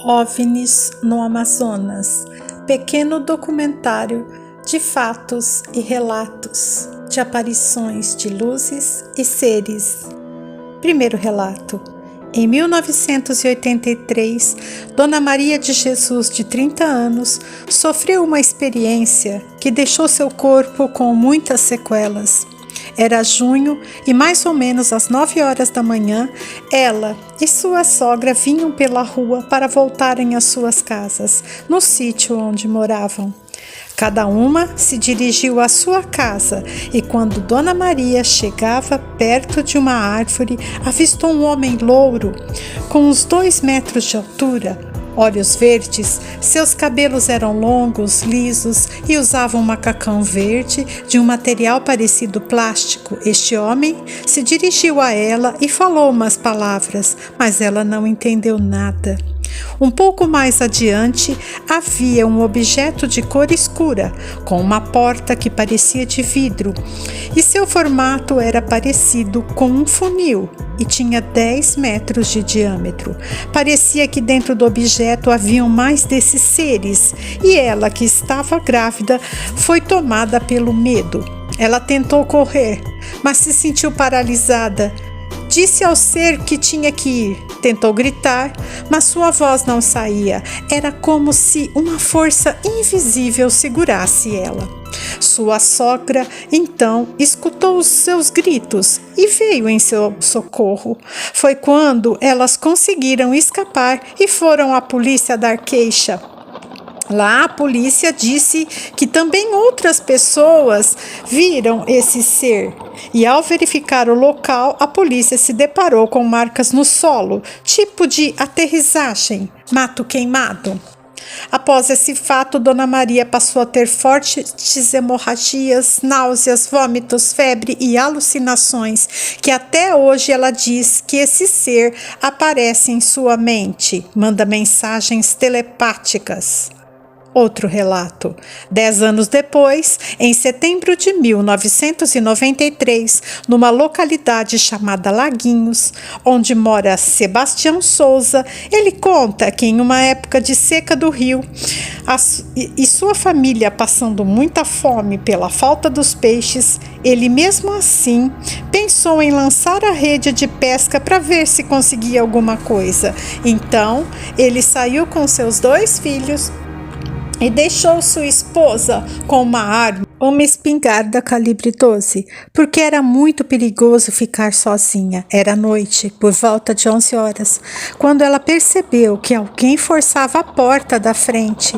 OVNIs no Amazonas, pequeno documentário de fatos e relatos de aparições de luzes e seres. Primeiro relato. Em 1983, Dona Maria de Jesus, de 30 anos, sofreu uma experiência que deixou seu corpo com muitas sequelas. Era junho e mais ou menos às 9 horas da manhã, ela e sua sogra vinham pela rua para voltarem às suas casas, no sítio onde moravam. Cada uma se dirigiu à sua casa e quando Dona Maria chegava perto de uma árvore, avistou um homem louro, com uns 2 metros de altura, olhos verdes, seus cabelos eram longos, lisos e usava um macacão verde de um material parecido plástico. Este homem se dirigiu a ela e falou umas palavras, mas ela não entendeu nada. Um pouco mais adiante, havia um objeto de cor escura, com uma porta que parecia de vidro, e seu formato era parecido com um funil e tinha 10 metros de diâmetro. Parecia que dentro do objeto haviam mais desses seres, e ela, que estava grávida, foi tomada pelo medo. Ela tentou correr, mas se sentiu paralisada. Disse ao ser que tinha que ir. Tentou gritar, mas sua voz não saía. Era como se uma força invisível segurasse ela. Sua sogra, então, escutou os seus gritos e veio em seu socorro. Foi quando elas conseguiram escapar e foram à polícia dar queixa. Lá a polícia disse que também outras pessoas viram esse ser e ao verificar o local a polícia se deparou com marcas no solo, tipo de aterrissagem, mato queimado. Após esse fato, Dona Maria passou a ter fortes hemorragias, náuseas, vômitos, febre e alucinações, que até hoje ela diz que esse ser aparece em sua mente, manda mensagens telepáticas. Outro relato. 10 anos depois, em setembro de 1993, numa localidade chamada Laguinhos, onde mora Sebastião Souza, ele conta que em uma época de seca do rio, e sua família passando muita fome pela falta dos peixes, ele mesmo assim pensou em lançar a rede de pesca para ver se conseguia alguma coisa. Então, ele saiu com seus 2 filhos e deixou sua esposa com uma arma, uma espingarda calibre 12, porque era muito perigoso ficar sozinha. Era noite, por volta de 11 horas, quando ela percebeu que alguém forçava a porta da frente.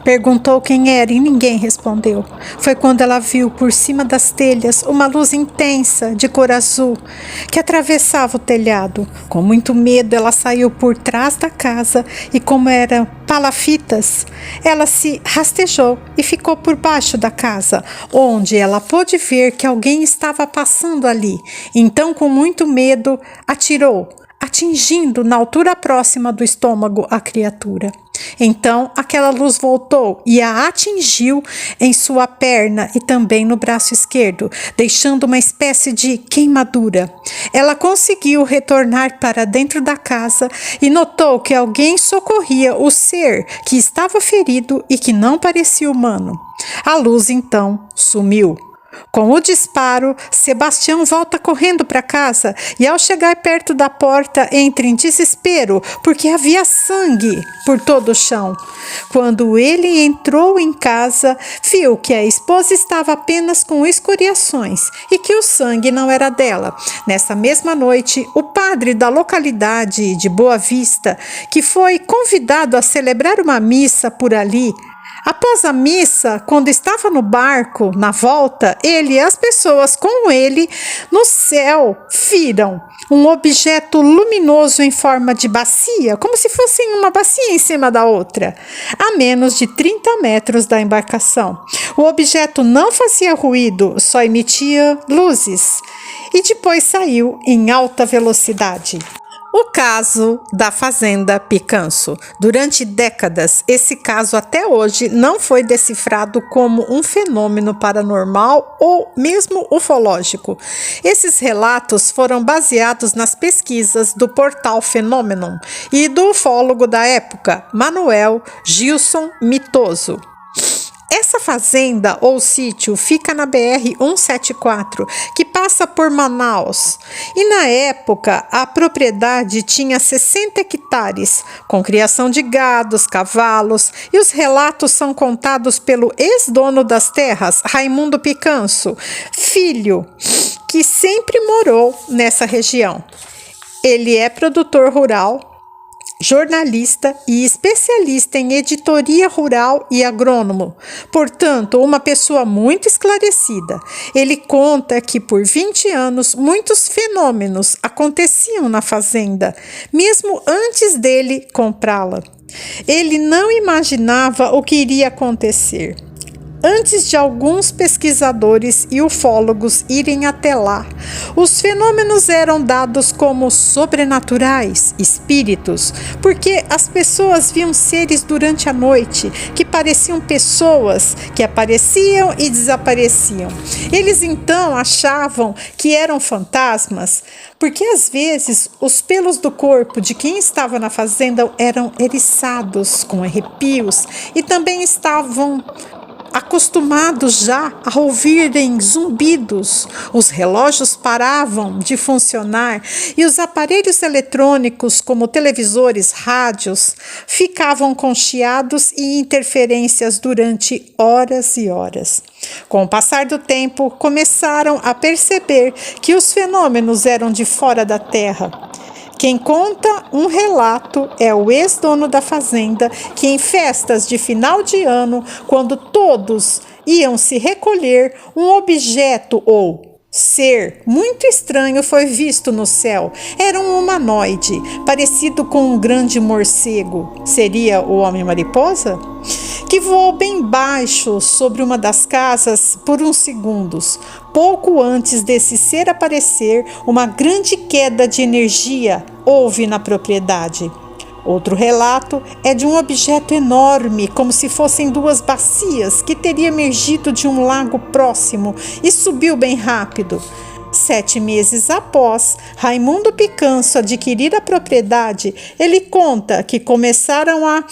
Perguntou quem era e ninguém respondeu. Foi quando ela viu por cima das telhas uma luz intensa de cor azul que atravessava o telhado. Com muito medo, ela saiu por trás da casa e, como eram palafitas, ela se rastejou e ficou por baixo da casa, onde ela pôde ver que alguém estava passando ali. Então, com muito medo, atirou, atingindo na altura próxima do estômago a criatura. Então, aquela luz voltou e a atingiu em sua perna e também no braço esquerdo, deixando uma espécie de queimadura. Ela conseguiu retornar para dentro da casa e notou que alguém socorria o ser que estava ferido e que não parecia humano. A luz, então, sumiu. Com o disparo, Sebastião volta correndo para casa e, ao chegar perto da porta, entra em desespero porque havia sangue por todo o chão. Quando ele entrou em casa, viu que a esposa estava apenas com escoriações e que o sangue não era dela. Nessa mesma noite, o padre da localidade de Boa Vista, que foi convidado a celebrar uma missa por ali, após a missa, quando estava no barco, na volta, ele e as pessoas com ele no céu viram um objeto luminoso em forma de bacia, como se fossem uma bacia em cima da outra, a menos de 30 metros da embarcação. O objeto não fazia ruído, só emitia luzes e depois saiu em alta velocidade. O caso da Fazenda Picanso. Durante décadas, esse caso até hoje não foi decifrado como um fenômeno paranormal ou mesmo ufológico. Esses relatos foram baseados nas pesquisas do portal Fenômeno e do ufólogo da época, Manuel Gilson Mitoso. Essa fazenda ou sítio fica na BR-174, que passa por Manaus. E na época, a propriedade tinha 60 hectares, com criação de gados, cavalos, e os relatos são contados pelo ex-dono das terras, Raimundo Picanso, filho, que sempre morou nessa região. Ele é produtor rural, jornalista e especialista em editoria rural e agrônomo, portanto, uma pessoa muito esclarecida. Ele conta que por 20 anos muitos fenômenos aconteciam na fazenda, mesmo antes dele comprá-la. Ele não imaginava o que iria acontecer. Antes de alguns pesquisadores e ufólogos irem até lá, os fenômenos eram dados como sobrenaturais, espíritos, porque as pessoas viam seres durante a noite que pareciam pessoas que apareciam e desapareciam. Eles então achavam que eram fantasmas, porque às vezes os pelos do corpo de quem estava na fazenda eram eriçados com arrepios e também estavam acostumados já a ouvirem zumbidos, os relógios paravam de funcionar e os aparelhos eletrônicos, como televisores, rádios, ficavam com chiados e interferências durante horas e horas. Com o passar do tempo, começaram a perceber que os fenômenos eram de fora da Terra. Quem conta um relato é o ex-dono da fazenda, que em festas de final de ano, quando todos iam se recolher, um objeto ou ser muito estranho foi visto no céu. Era um humanoide, parecido com um grande morcego. Seria o Homem-Mariposa? Que voou bem baixo sobre uma das casas por uns segundos. Pouco antes desse ser aparecer, uma grande queda de energia houve na propriedade. Outro relato é de um objeto enorme, como se fossem duas bacias, que teria emergido de um lago próximo e subiu bem rápido. 7 meses após Raimundo Picanso adquirir a propriedade, ele conta que começaram a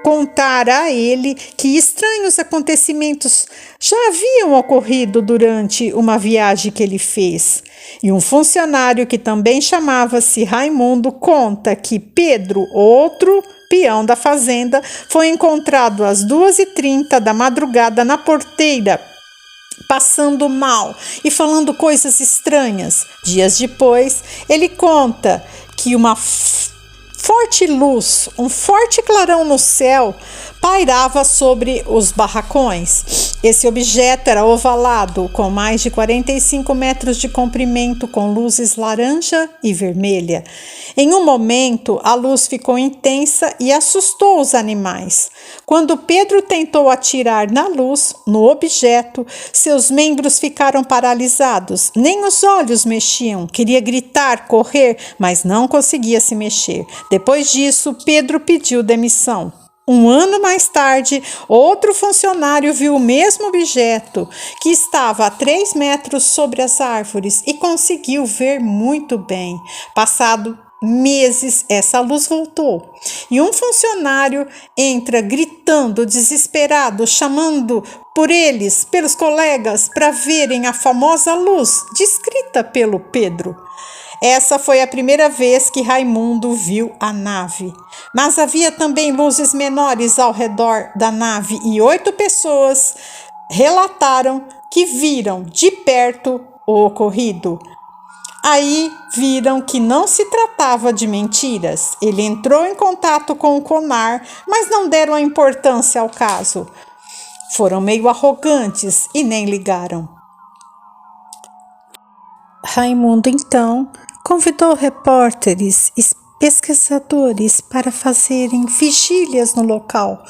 contar a ele que estranhos acontecimentos já haviam ocorrido durante uma viagem que ele fez. E um funcionário que também chamava-se Raimundo conta que Pedro, outro peão da fazenda, foi encontrado às 2h30 da madrugada na porteira, passando mal e falando coisas estranhas. Dias depois, ele conta que uma forte luz, um forte clarão no céu, pairava sobre os barracões. Esse objeto era ovalado, com mais de 45 metros de comprimento, com luzes laranja e vermelha. Em um momento, a luz ficou intensa e assustou os animais. Quando Pedro tentou atirar na luz, no objeto, seus membros ficaram paralisados. Nem os olhos mexiam. Queria gritar, correr, mas não conseguia se mexer. Depois disso, Pedro pediu demissão. Um ano mais tarde, outro funcionário viu o mesmo objeto, que estava a 3 metros sobre as árvores, e conseguiu ver muito bem. Passado meses, essa luz voltou. E um funcionário entra gritando, desesperado, chamando por eles, pelos colegas, para verem a famosa luz descrita pelo Pedro. Essa foi a primeira vez que Raimundo viu a nave. Mas havia também luzes menores ao redor da nave e 8 pessoas relataram que viram de perto o ocorrido. Aí viram que não se tratava de mentiras. Ele entrou em contato com o CONAR, mas não deram a importância ao caso. Foram meio arrogantes e nem ligaram. Raimundo, então, convidou repórteres e pesquisadores para fazerem vigílias no local.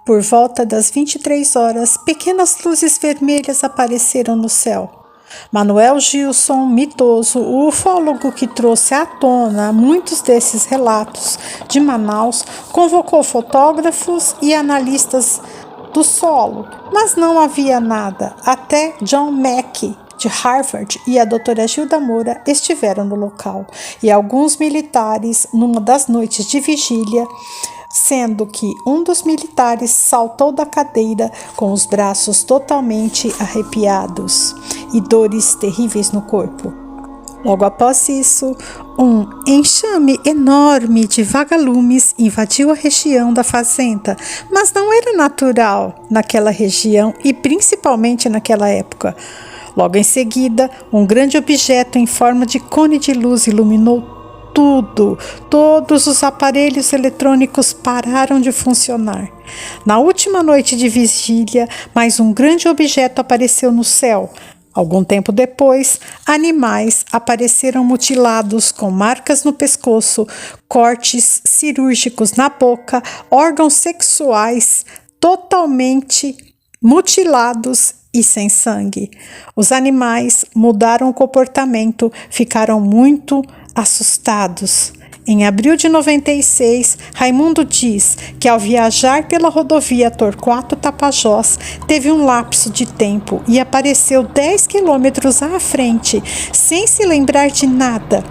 Por volta das 23 horas, pequenas luzes vermelhas apareceram no céu. Manuel Gilson, mitoso, o ufólogo que trouxe à tona muitos desses relatos de Manaus, convocou fotógrafos e analistas do solo, mas não havia nada. Até John Mackey, de Harvard, e a doutora Gilda Moura estiveram no local, e alguns militares numa das noites de vigília, sendo que um dos militares saltou da cadeira com os braços totalmente arrepiados e dores terríveis no corpo. Logo após isso, um enxame enorme de vagalumes invadiu a região da fazenda, mas não era natural naquela região e principalmente naquela época. Logo em seguida, um grande objeto em forma de cone de luz iluminou tudo. Todos os aparelhos eletrônicos pararam de funcionar. Na última noite de vigília, mais um grande objeto apareceu no céu. Algum tempo depois, animais apareceram mutilados com marcas no pescoço, cortes cirúrgicos na boca, órgãos sexuais totalmente mutilados e sem sangue. Os animais mudaram o comportamento, ficaram muito assustados. Em abril de 96, Raimundo diz que ao viajar pela rodovia Torquato Tapajós, teve um lapso de tempo e apareceu 10 quilômetros à frente, sem se lembrar de nada.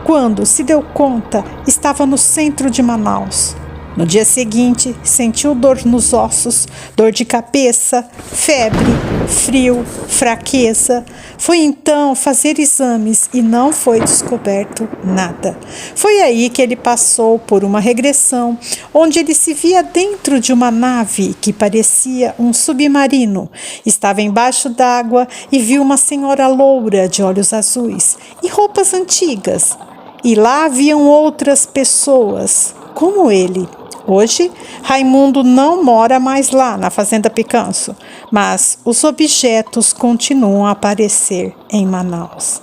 Quando se deu conta, estava no centro de Manaus. No dia seguinte, sentiu dor nos ossos, dor de cabeça, febre, frio, fraqueza. Foi então fazer exames e não foi descoberto nada. Foi aí que ele passou por uma regressão, onde ele se via dentro de uma nave que parecia um submarino. Estava embaixo d'água e viu uma senhora loura de olhos azuis e roupas antigas. E lá haviam outras pessoas, como ele. Hoje, Raimundo não mora mais lá na Fazenda Picanço, mas os objetos continuam a aparecer em Manaus.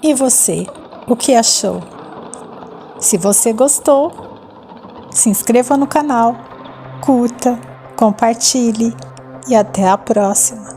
E você, o que achou? Se você gostou, se inscreva no canal, curta, compartilhe e até a próxima.